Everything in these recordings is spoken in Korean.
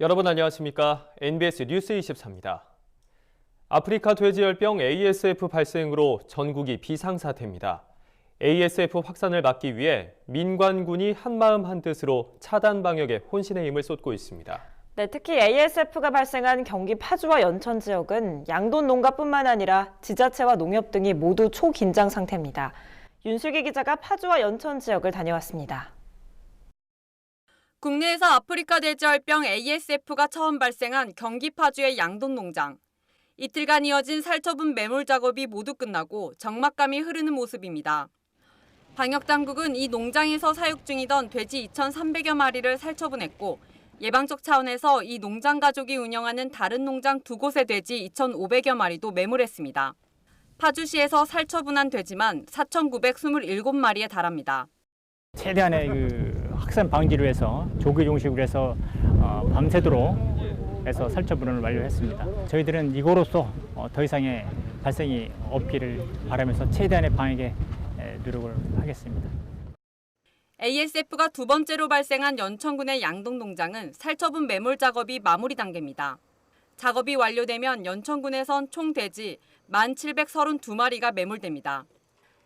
여러분 안녕하십니까? NBS 뉴스 24입니다. 아프리카 돼지열병 ASF 발생으로 전국이 비상사태입니다. ASF 확산을 막기 위해 민관군이 한마음 한뜻으로 차단 방역에 혼신의 힘을 쏟고 있습니다. 네, 특히 ASF가 발생한 경기 파주와 연천 지역은 양돈 농가뿐만 아니라 지자체와 농협 등이 모두 초긴장 상태입니다. 윤슬기 기자가 파주와 연천 지역을 다녀왔습니다. 국내에서 아프리카 돼지열병 ASF가 처음 발생한 경기 파주의 양돈 농장. 이틀간 이어진 살처분 매몰 작업이 모두 끝나고 적막감이 흐르는 모습입니다. 방역당국은 이 농장에서 사육 중이던 돼지 2,300여 마리를 살처분했고 예방적 차원에서 이 농장 가족이 운영하는 다른 농장 2곳의 돼지 2,500여 마리도 매몰했습니다. 파주시에서 살처분한 돼지만 4,927마리에 달합니다. 최대한의 확산 방지를 위해서 조기 종식을 해서 밤새도록 해서 살처분을 완료했습니다. 저희들은 이거로써 더 이상의 발생이 없기를 바라면서 최대한의 방역에 노력을 하겠습니다. ASF가 두 번째로 발생한 연천군의 양동 농장은 살처분 매몰 작업이 마무리 단계입니다. 작업이 완료되면 연천군에선 총 돼지 1,732마리가 매몰됩니다.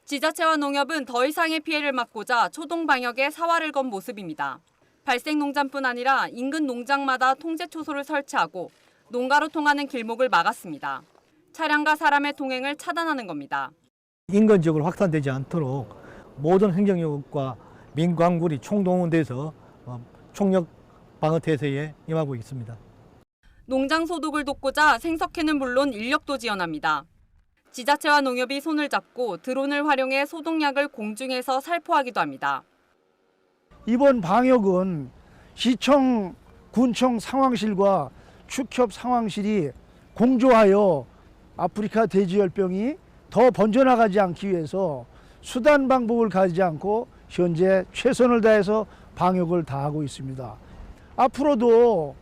지자체와 농협은 더 이상의 피해를 막고자 초동 방역에 사활을 건 모습입니다. 발생 농장뿐 아니라 인근 농장마다 통제 초소를 설치하고 농가로 통하는 길목을 막았습니다. 차량과 사람의 통행을 차단하는 겁니다. 인근 지역으로 확산되지 않도록 모든 행정력과 민관군이 총동원돼서 총력 방어 태세에 임하고 있습니다. 농장 소독을 돕고자 생석회는 물론 인력도 지원합니다. 지자체와 농협이 손을 잡고 드론을 활용해 소독약을 공중에서 살포하기도 합니다. 이번 방역은 시청, 군청 상황실과 축협 상황실이 공조하여 아프리카 돼지열병이 더 번져나가지 않기 위해서 수단 방법을 가지지 않고 현재 최선을 다해서 방역을 다하고 있습니다. 앞으로도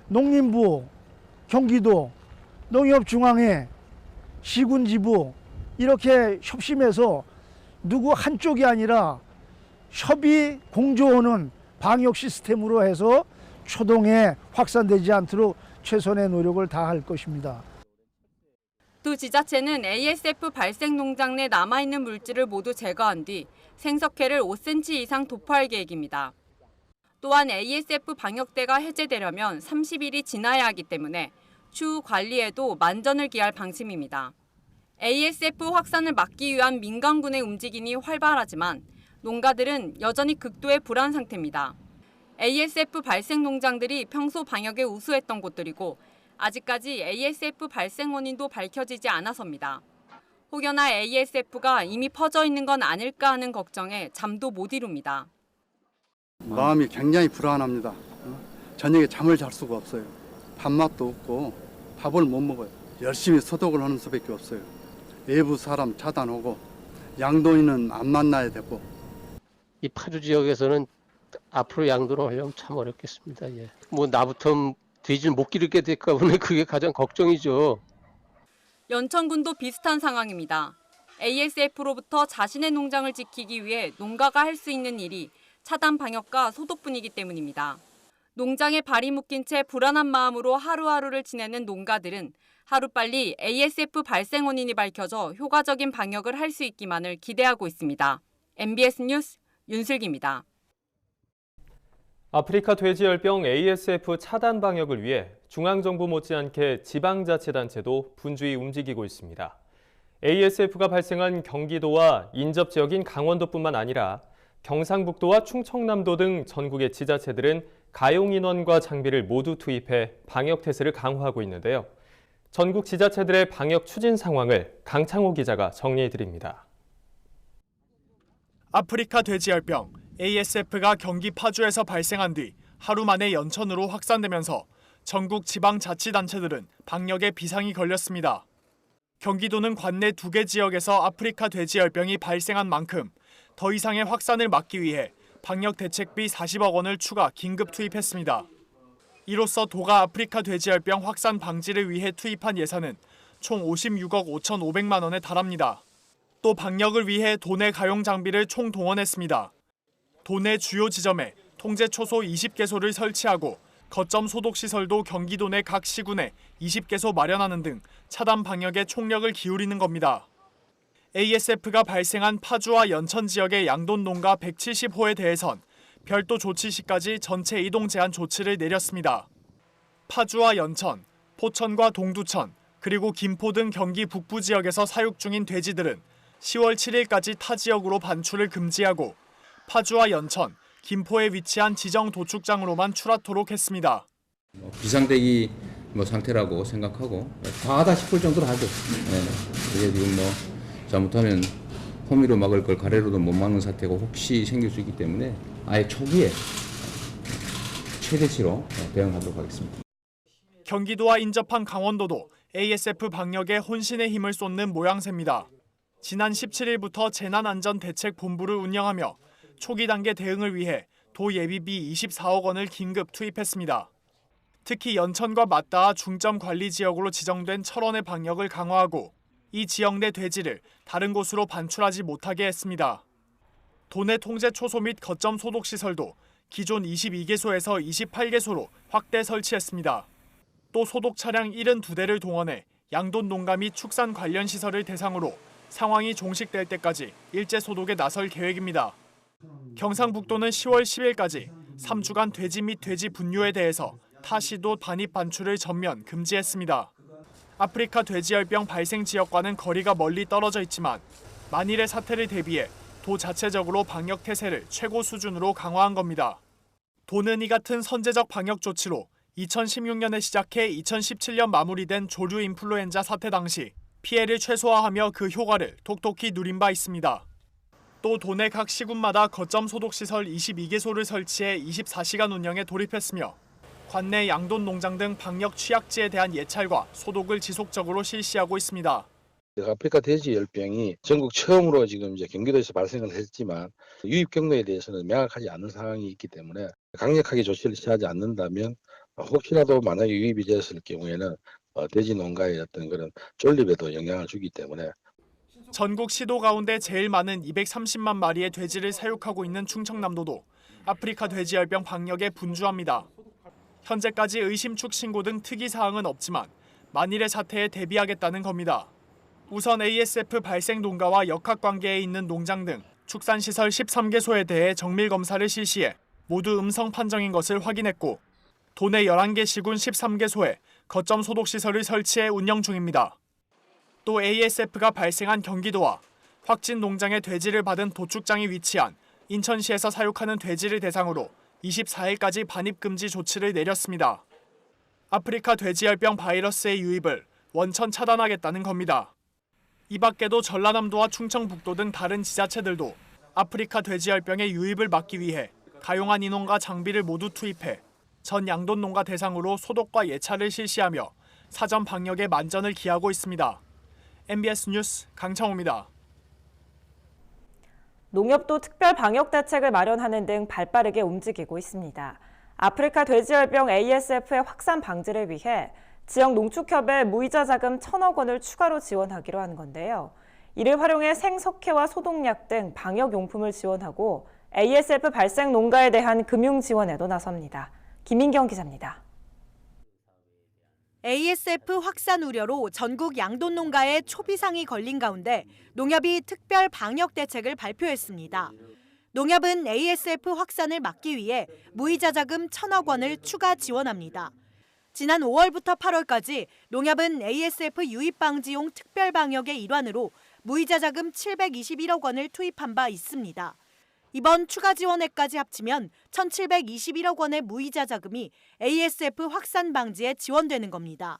농림부, 경기도, 농협중앙회, 시군지부 이렇게 협심해서 누구 한쪽이 아니라 협의 공조하는 방역 시스템으로 해서 초동에 확산되지 않도록 최선의 노력을 다할 것입니다. 두 지자체는 ASF 발생 농장 내 남아있는 물질을 모두 제거한 뒤 생석회를 5cm 이상 도포할 계획입니다. 또한 ASF 방역대가 해제되려면 30일이 지나야 하기 때문에 추후 관리에도 만전을 기할 방침입니다. ASF 확산을 막기 위한 민간군의 움직임이 활발하지만 농가들은 여전히 극도의 불안 상태입니다. ASF 발생 농장들이 평소 방역에 우수했던 곳들이고 아직까지 ASF 발생 원인도 밝혀지지 않아서입니다. 혹여나 ASF가 이미 퍼져 있는 건 아닐까 하는 걱정에 잠도 못 이룹니다. 마음이 굉장히 불안합니다. 저녁에 잠을 잘 수가 없어요. 밥맛도 없고 밥을 못 먹어요. 열심히 소독을 하는 수밖에 없어요. 외부 사람 차단하고 양동이는 안 만나야 되고. 이 파주 지역에서는 앞으로 양돈을 하려면 참 어렵겠습니다. 예. 뭐 나부터 돼지를 못 기르게 될까 보네. 그게 가장 걱정이죠. 연천군도 비슷한 상황입니다. ASF로부터 자신의 농장을 지키기 위해 농가가 할 수 있는 일이 차단 방역과 소독뿐이기 때문입니다. 농장에 발이 묶인 채 불안한 마음으로 하루하루를 지내는 농가들은 하루빨리 ASF 발생 원인이 밝혀져 효과적인 방역을 할 수 있기만을 기대하고 있습니다. MBS 뉴스 윤슬기입니다. 아프리카 돼지열병 ASF 차단 방역을 위해 중앙정부 못지않게 지방자치단체도 분주히 움직이고 있습니다. ASF가 발생한 경기도와 인접 지역인 강원도뿐만 아니라 경상북도와 충청남도 등 전국의 지자체들은 가용 인원과 장비를 모두 투입해 방역 태세를 강화하고 있는데요. 전국 지자체들의 방역 추진 상황을 강창호 기자가 정리해드립니다. 아프리카 돼지열병 ASF가 경기 파주에서 발생한 뒤 하루 만에 연천으로 확산되면서 전국 지방자치단체들은 방역에 비상이 걸렸습니다. 경기도는 관내 2개 지역에서 아프리카 돼지열병이 발생한 만큼 더 이상의 확산을 막기 위해 방역대책비 40억 원을 추가 긴급 투입했습니다. 이로써 도가 아프리카 돼지열병 확산 방지를 위해 투입한 예산은 총 56억 5,500만 원에 달합니다. 또 방역을 위해 도내 가용 장비를 총동원했습니다. 도내 주요 지점에 통제 초소 20개소를 설치하고 거점 소독 시설도 경기도 내 각 시군에 20개소 마련하는 등 차단 방역에 총력을 기울이는 겁니다. ASF가 발생한 파주와 연천 지역의 양돈 농가 170호에 대해선 별도 조치 시까지 전체 이동 제한 조치를 내렸습니다. 파주와 연천, 포천과 동두천, 그리고 김포 등 경기 북부 지역에서 사육 중인 돼지들은 10월 7일까지 타 지역으로 반출을 금지하고 파주와 연천, 김포에 위치한 지정 도축장으로만 출하토록 했습니다. 비상대기 상태라고 생각하고 과하다 싶을 정도로 하죠. 이게 지금 잘못하면 호미로 막을 걸 가래로도 못 막는 사태가 혹시 생길 수 있기 때문에 아예 초기에 최대치로 대응하도록 하겠습니다. 경기도와 인접한 강원도도 ASF 방역에 혼신의 힘을 쏟는 모양새입니다. 지난 17일부터 재난안전대책본부를 운영하며 초기 단계 대응을 위해 도 예비비 24억 원을 긴급 투입했습니다. 특히 연천과 맞닿아 중점 관리 지역으로 지정된 철원의 방역을 강화하고 이 지역 내 돼지를 다른 곳으로 반출하지 못하게 했습니다. 도내 통제 초소 및 거점 소독 시설도 기존 22개소에서 28개소로 확대 설치했습니다. 또 소독 차량 72대를 동원해 양돈 농가 및 축산 관련 시설을 대상으로 상황이 종식될 때까지 일제 소독에 나설 계획입니다. 경상북도는 10월 10일까지 3주간 돼지 및 돼지 분뇨에 대해서 타시도 반입 반출을 전면 금지했습니다. 아프리카 돼지열병 발생 지역과는 거리가 멀리 떨어져 있지만 만일의 사태를 대비해 도 자체적으로 방역 태세를 최고 수준으로 강화한 겁니다. 도는 이 같은 선제적 방역 조치로 2016년에 시작해 2017년 마무리된 조류 인플루엔자 사태 당시 피해를 최소화하며 그 효과를 톡톡히 누린 바 있습니다. 또 도내 각 시군마다 거점 소독시설 22개소를 설치해 24시간 운영에 돌입했으며 관내 양돈 농장 등 방역 취약지에 대한 예찰과 소독을 지속적으로 실시하고 있습니다. 아프리카 돼지 열병이 전국 처음으로 지금 이제 경기도에서 발생을 했지만 유입 경로에 대해서는 명확하지 않은 상황이 있기 때문에 강력하게 조치를 취하지 않는다면 혹시라도 만약에 유입이 되었을 경우에는 돼지 농가의 어떤 그런 존립에도 영향을 주기 때문에 전국 시도 가운데 제일 많은 230만 마리의 돼지를 사육하고 있는 충청남도도 아프리카 돼지열병 방역에 분주합니다. 현재까지 의심축 신고 등 특이 사항은 없지만 만일의 사태에 대비하겠다는 겁니다. 우선 ASF 발생 농가와 역학관계에 있는 농장 등 축산시설 13개소에 대해 정밀검사를 실시해 모두 음성 판정인 것을 확인했고 도내 11개 시군 13개소에 거점 소독시설을 설치해 운영 중입니다. 또 ASF가 발생한 경기도와 확진 농장의 돼지를 받은 도축장이 위치한 인천시에서 사육하는 돼지를 대상으로 24일까지 반입금지 조치를 내렸습니다. 아프리카 돼지열병 바이러스의 유입을 원천 차단하겠다는 겁니다. 이 밖에도 전라남도와 충청북도 등 다른 지자체들도 아프리카 돼지열병의 유입을 막기 위해 가용한 인원과 장비를 모두 투입해 전 양돈 농가 대상으로 소독과 예찰을 실시하며 사전 방역에 만전을 기하고 있습니다. MBS 뉴스 강창호입니다. 농협도 특별 방역 대책을 마련하는 등 발빠르게 움직이고 있습니다. 아프리카 돼지열병 ASF의 확산 방지를 위해 지역 농축협에 무이자 자금 1,000억 원을 추가로 지원하기로 한 건데요. 이를 활용해 생석회와 소독약 등 방역용품을 지원하고 ASF 발생 농가에 대한 금융 지원에도 나섭니다. 김민경 기자입니다. ASF 확산 우려로 전국 양돈 농가에 초비상이 걸린 가운데 농협이 특별 방역 대책을 발표했습니다. 농협은 ASF 확산을 막기 위해 무이자 자금 1,000억 원을 추가 지원합니다. 지난 5월부터 8월까지 농협은 ASF 유입 방지용 특별 방역의 일환으로 무이자 자금 721억 원을 투입한 바 있습니다. 이번 추가 지원액까지 합치면 1,721억 원의 무이자 자금이 ASF 확산 방지에 지원되는 겁니다.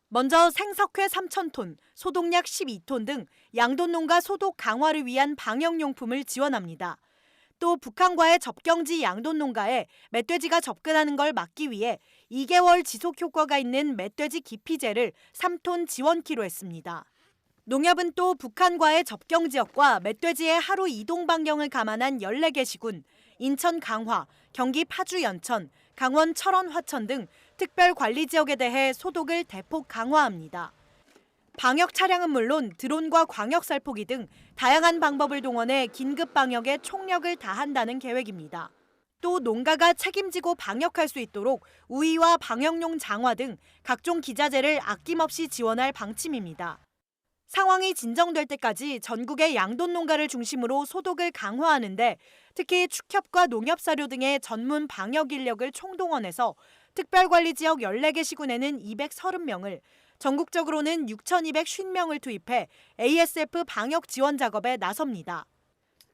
먼저 생석회 3,000톤, 소독약 12톤 등 양돈 농가 소독 강화를 위한 방역용품을 지원합니다. 또 북한과의 접경지 양돈 농가에 멧돼지가 접근하는 걸 막기 위해 2개월 지속 효과가 있는 멧돼지 기피제를 3톤 지원키로 했습니다. 농협은 또 북한과의 접경 지역과 멧돼지의 하루 이동 반경을 감안한 14개 시군, 인천 강화, 경기 파주 연천, 강원 철원 화천 등 특별 관리 지역에 대해 소독을 대폭 강화합니다. 방역 차량은 물론 드론과 광역 살포기 등 다양한 방법을 동원해 긴급 방역에 총력을 다한다는 계획입니다. 또 농가가 책임지고 방역할 수 있도록 우의와 방역용 장화 등 각종 기자재를 아낌없이 지원할 방침입니다. 상황이 진정될 때까지 전국의 양돈 농가를 중심으로 소독을 강화하는데 특히 축협과 농협사료 등의 전문 방역 인력을 총동원해서 특별관리지역 14개 시군에는 230명을, 전국적으로는 6,250명을 투입해 ASF 방역 지원 작업에 나섭니다.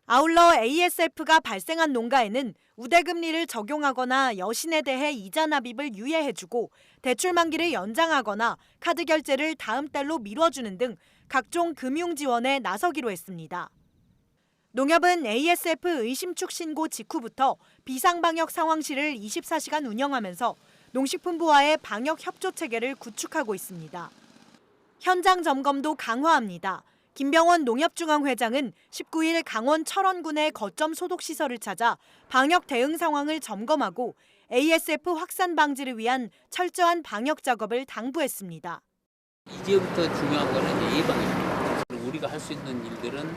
아울러 ASF가 발생한 농가에는 우대금리를 적용하거나 여신에 대해 이자 납입을 유예해주고 대출 만기를 연장하거나 카드 결제를 다음 달로 미뤄주는 등 각종 금융 지원에 나서기로 했습니다. 농협은 ASF 의심축 신고 직후부터 비상방역 상황실을 24시간 운영하면서 농식품부와의 방역 협조 체계를 구축하고 있습니다. 현장 점검도 강화합니다. 김병원 농협중앙회장은 19일 강원 철원군의 거점 소독시설을 찾아 방역 대응 상황을 점검하고 ASF 확산 방지를 위한 철저한 방역 작업을 당부했습니다. 이제부터 중요한 거는 예방입니다. 우리가 할 수 있는 일들은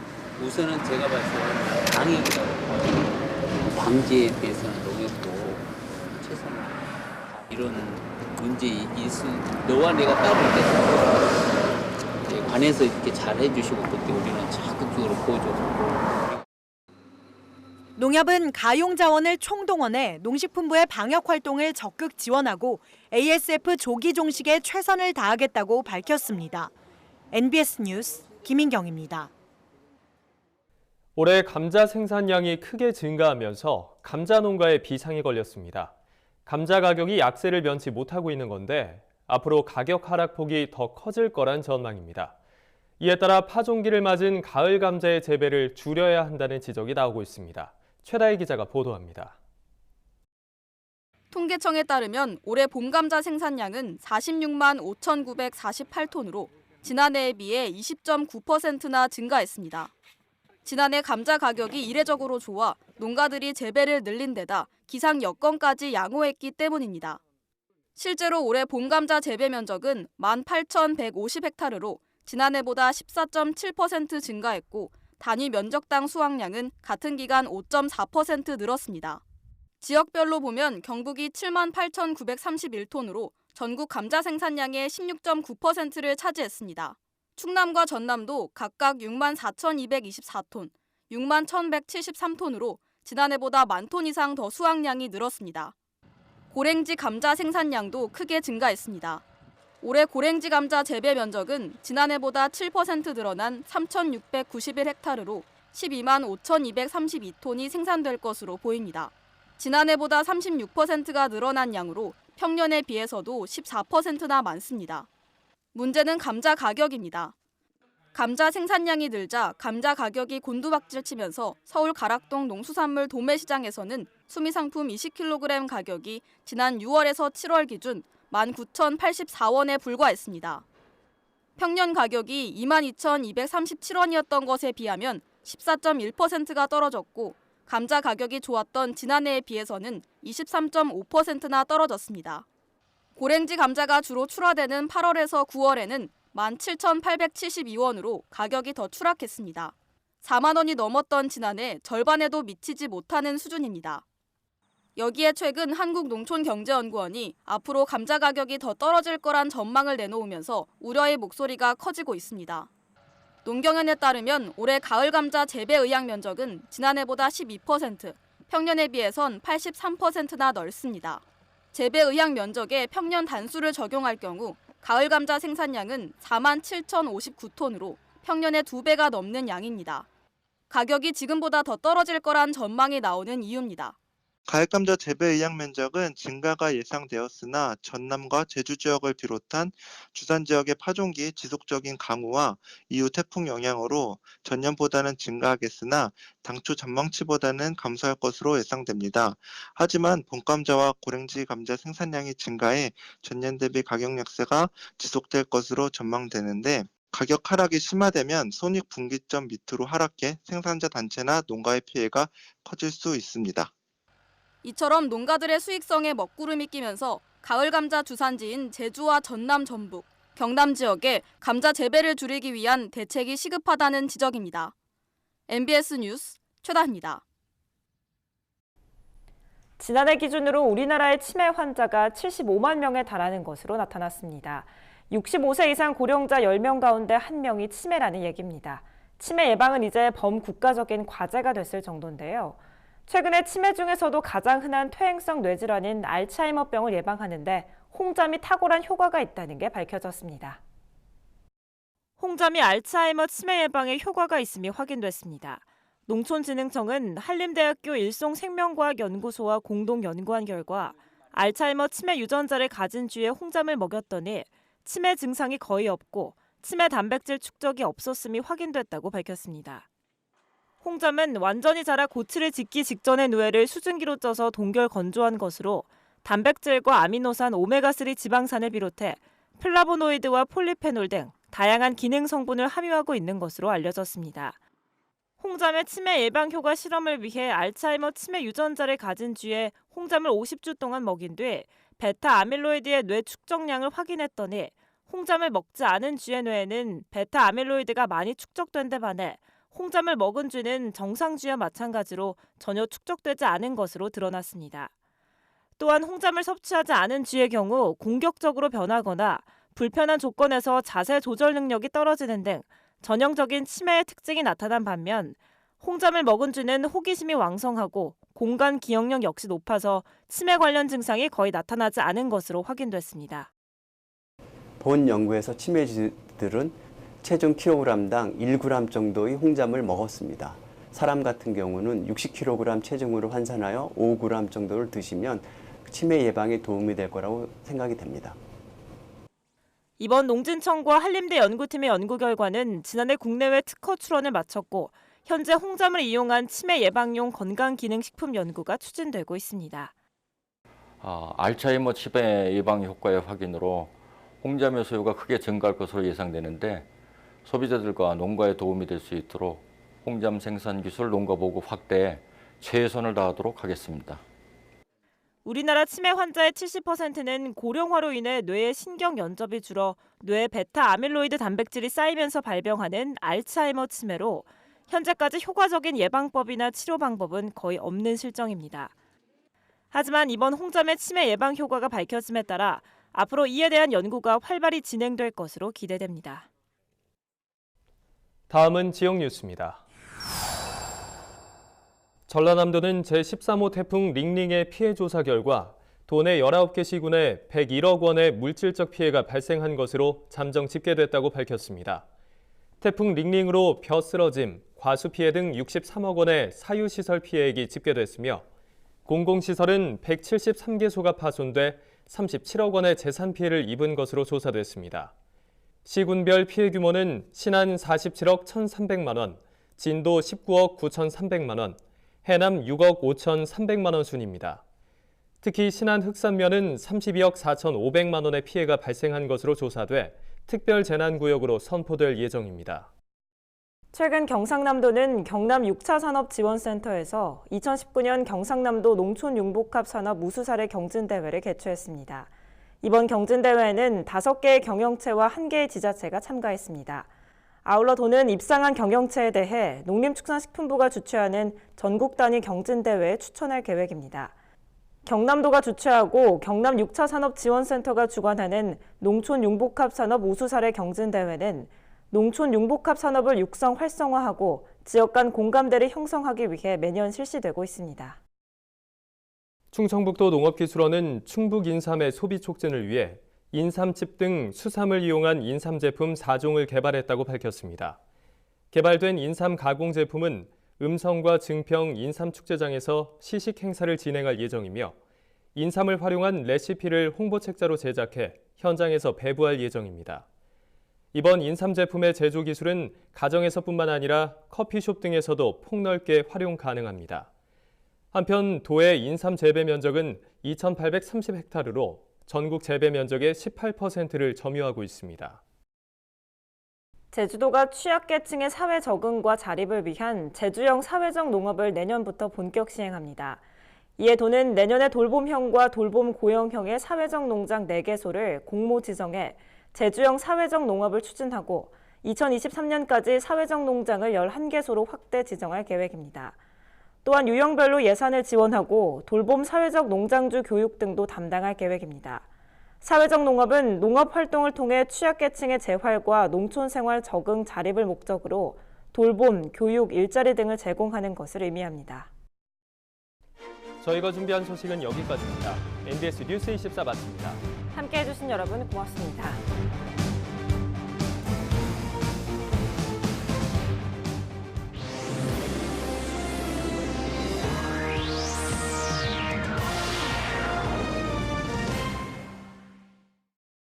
우선은 제가 봤을 때는 방역이라고 봐요. 방지에 대해서는 농협도 최선을 이런 문제 있을 너와 내가 따로 있겠다. 관해서 이렇게 잘 해주시고 그때 우리는 적극적으로 보여줘. 농협은 가용 자원을 총동원해 농식품부의 방역 활동을 적극 지원하고 ASF 조기 종식에 최선을 다하겠다고 밝혔습니다. NBS 뉴스 김인경입니다. 올해 감자 생산량이 크게 증가하면서 감자 농가에 비상이 걸렸습니다. 감자 가격이 약세를 면치 못하고 있는 건데 앞으로 가격 하락폭이 더 커질 거란 전망입니다. 이에 따라 파종기를 맞은 가을 감자의 재배를 줄여야 한다는 지적이 나오고 있습니다. 최다희 기자가 보도합니다. 통계청에 따르면 올해 봄 감자 생산량은 46만 5,948톤으로 지난해에 비해 20.9%나 증가했습니다. 지난해 감자 가격이 이례적으로 좋아 농가들이 재배를 늘린 데다 기상 여건까지 양호했기 때문입니다. 실제로 올해 봄 감자 재배 면적은 18,150헥타르로 지난해보다 14.7% 증가했고 단위 면적당 수확량은 같은 기간 5.4% 늘었습니다. 지역별로 보면 경북이 7만 8,931톤으로 전국 감자 생산량의 16.9%를 차지했습니다. 충남과 전남도 각각 6만 4,224톤, 6만 1,173톤으로 지난해보다 10,000톤 이상 더 수확량이 늘었습니다. 고랭지 감자 생산량도 크게 증가했습니다. 올해 고랭지 감자 재배 면적은 지난해보다 7% 늘어난 3,691헥타르로 12만 5,232톤이 생산될 것으로 보입니다. 지난해보다 36%가 늘어난 양으로 평년에 비해서도 14%나 많습니다. 문제는 감자 가격입니다. 감자 생산량이 늘자 감자 가격이 곤두박질치면서 서울 가락동 농수산물 도매시장에서는 수미상품 20kg 가격이 지난 6월에서 7월 기준 19,084원에 불과했습니다. 평년 가격이 22,237원이었던 것에 비하면 14.1%가 떨어졌고 감자 가격이 좋았던 지난해에 비해서는 23.5%나 떨어졌습니다. 고랭지 감자가 주로 출하되는 8월에서 9월에는 17,872원으로 가격이 더 추락했습니다. 4만 원이 넘었던 지난해 절반에도 미치지 못하는 수준입니다. 여기에 최근 한국농촌경제연구원이 앞으로 감자 가격이 더 떨어질 거란 전망을 내놓으면서 우려의 목소리가 커지고 있습니다. 농경연에 따르면 올해 가을 감자 재배 의약 면적은 지난해보다 12%, 평년에 비해선 83%나 넓습니다. 재배 의약 면적에 평년 단수를 적용할 경우 가을 감자 생산량은 4만 7,059톤으로 평년의 2배가 넘는 양입니다. 가격이 지금보다 더 떨어질 거란 전망이 나오는 이유입니다. 가을 감자 재배 의약 면적은 증가가 예상되었으나 전남과 제주 지역을 비롯한 주산 지역의 파종기 지속적인 강우와 이후 태풍 영향으로 전년보다는 증가하겠으나 당초 전망치보다는 감소할 것으로 예상됩니다. 하지만 봄감자와 고랭지 감자 생산량이 증가해 전년 대비 가격 약세가 지속될 것으로 전망되는데 가격 하락이 심화되면 손익분기점 밑으로 하락해 생산자 단체나 농가의 피해가 커질 수 있습니다. 이처럼 농가들의 수익성에 먹구름이 끼면서 가을 감자 주산지인 제주와 전남, 전북, 경남 지역에 감자 재배를 줄이기 위한 대책이 시급하다는 지적입니다. MBS 뉴스 최다희입니다. 지난해 기준으로 우리나라의 치매 환자가 75만 명에 달하는 것으로 나타났습니다. 65세 이상 고령자 10명 가운데 1명이 치매라는 얘기입니다. 치매 예방은 이제 범국가적인 과제가 됐을 정도인데요. 최근에 치매 중에서도 가장 흔한 퇴행성 뇌질환인 알츠하이머병을 예방하는데 홍잠이 탁월한 효과가 있다는 게 밝혀졌습니다. 홍잠이 알츠하이머 치매 예방에 효과가 있음이 확인됐습니다. 농촌진흥청은 한림대학교 일송생명과학연구소와 공동 연구한 결과 알츠하이머 치매 유전자를 가진 쥐에 홍잠을 먹였더니 치매 증상이 거의 없고 치매 단백질 축적이 없었음이 확인됐다고 밝혔습니다. 홍잠은 완전히 자라 고치를 짓기 직전의 뇌를 수증기로 쪄서 동결 건조한 것으로 단백질과 아미노산, 오메가3 지방산을 비롯해 플라보노이드와 폴리페놀 등 다양한 기능 성분을 함유하고 있는 것으로 알려졌습니다. 홍잠의 치매 예방 효과 실험을 위해 알츠하이머 치매 유전자를 가진 쥐에 홍잠을 50주 동안 먹인 뒤 베타 아밀로이드의 뇌 축적량을 확인했더니 홍잠을 먹지 않은 쥐의 뇌에는 베타 아밀로이드가 많이 축적된 데 반해 홍잠을 먹은 쥐는 정상 쥐와 마찬가지로 전혀 축적되지 않은 것으로 드러났습니다. 또한 홍잠을 섭취하지 않은 쥐의 경우 공격적으로 변하거나 불편한 조건에서 자세 조절 능력이 떨어지는 등 전형적인 치매의 특징이 나타난 반면 홍잠을 먹은 쥐는 호기심이 왕성하고 공간 기억력 역시 높아서 치매 관련 증상이 거의 나타나지 않은 것으로 확인됐습니다. 본 연구에서 치매쥐들은 체중 킬로그램당 1g 정도의 홍잠을 먹었습니다. 사람 같은 경우는 60kg 체중으로 환산하여 5g 정도를 드시면 치매 예방에 도움이 될 거라고 생각이 됩니다. 이번 농진청과 한림대 연구팀의 연구 결과는 지난해 국내외 특허 출원을 마쳤고 현재 홍잠을 이용한 치매 예방용 건강기능식품 연구가 추진되고 있습니다. 알츠하이머 치매 예방 효과의 확인으로 홍잠의 소요가 크게 증가할 것으로 예상되는데 소비자들과 농가에 도움이 될 수 있도록 홍잠 생산 기술 농가 보급 확대에 최선을 다하도록 하겠습니다. 우리나라 치매 환자의 70%는 고령화로 인해 뇌의 신경 연접이 줄어 뇌에 베타 아밀로이드 단백질이 쌓이면서 발병하는 알츠하이머 치매로 현재까지 효과적인 예방법이나 치료 방법은 거의 없는 실정입니다. 하지만 이번 홍잠의 치매 예방 효과가 밝혀짐에 따라 앞으로 이에 대한 연구가 활발히 진행될 것으로 기대됩니다. 다음은 지역 뉴스입니다. 전라남도는 제13호 태풍 링링의 피해 조사 결과 도내 19개 시군에 101억 원의 물질적 피해가 발생한 것으로 잠정 집계됐다고 밝혔습니다. 태풍 링링으로 벼 쓰러짐, 과수 피해 등 63억 원의 사유시설 피해액이 집계됐으며 공공시설은 173개소가 파손돼 37억 원의 재산 피해를 입은 것으로 조사됐습니다. 시군별 피해 규모는 신안 47억 1,300만 원, 진도 19억 9,300만 원, 해남 6억 5,300만 원 순입니다. 특히 신안 흑산면은 32억 4,500만 원의 피해가 발생한 것으로 조사돼 특별재난구역으로 선포될 예정입니다. 최근 경상남도는 경남 6차 산업지원센터에서 2019년 경상남도 농촌융복합 산업 우수사례 경진대회를 개최했습니다. 이번 경진대회에는 5개의 경영체와 1개의 지자체가 참가했습니다. 아울러 도는 입상한 경영체에 대해 농림축산식품부가 주최하는 전국 단위 경진대회에 추천할 계획입니다. 경남도가 주최하고 경남 6차 산업지원센터가 주관하는 농촌융복합 산업 우수사례 경진대회는 농촌 융복합 산업을 육성 활성화하고 지역 간 공감대를 형성하기 위해 매년 실시되고 있습니다. 충청북도 농업기술원은 충북 인삼의 소비 촉진을 위해 인삼칩 등 수삼을 이용한 인삼 제품 4종을 개발했다고 밝혔습니다. 개발된 인삼 가공 제품은 음성과 증평 인삼축제장에서 시식 행사를 진행할 예정이며 인삼을 활용한 레시피를 홍보책자로 제작해 현장에서 배부할 예정입니다. 이번 인삼 제품의 제조 기술은 가정에서뿐만 아니라 커피숍 등에서도 폭넓게 활용 가능합니다. 한편 도의 인삼 재배 면적은 2,830헥타르로 전국 재배 면적의 18%를 점유하고 있습니다. 제주도가 취약계층의 사회 적응과 자립을 위한 제주형 사회적 농업을 내년부터 본격 시행합니다. 이에 도는 내년에 돌봄형과 돌봄 고령형의 사회적 농장 4개소를 공모 지정해 제주형 사회적 농업을 추진하고 2023년까지 사회적 농장을 11개소로 확대 지정할 계획입니다. 또한 유형별로 예산을 지원하고 돌봄 사회적 농장주 교육 등도 담당할 계획입니다. 사회적 농업은 농업 활동을 통해 취약계층의 재활과 농촌생활 적응 자립을 목적으로 돌봄, 교육, 일자리 등을 제공하는 것을 의미합니다. 저희가 준비한 소식은 여기까지입니다. NBS 뉴스 24 마칩니다. 함께해 주신 여러분 고맙습니다.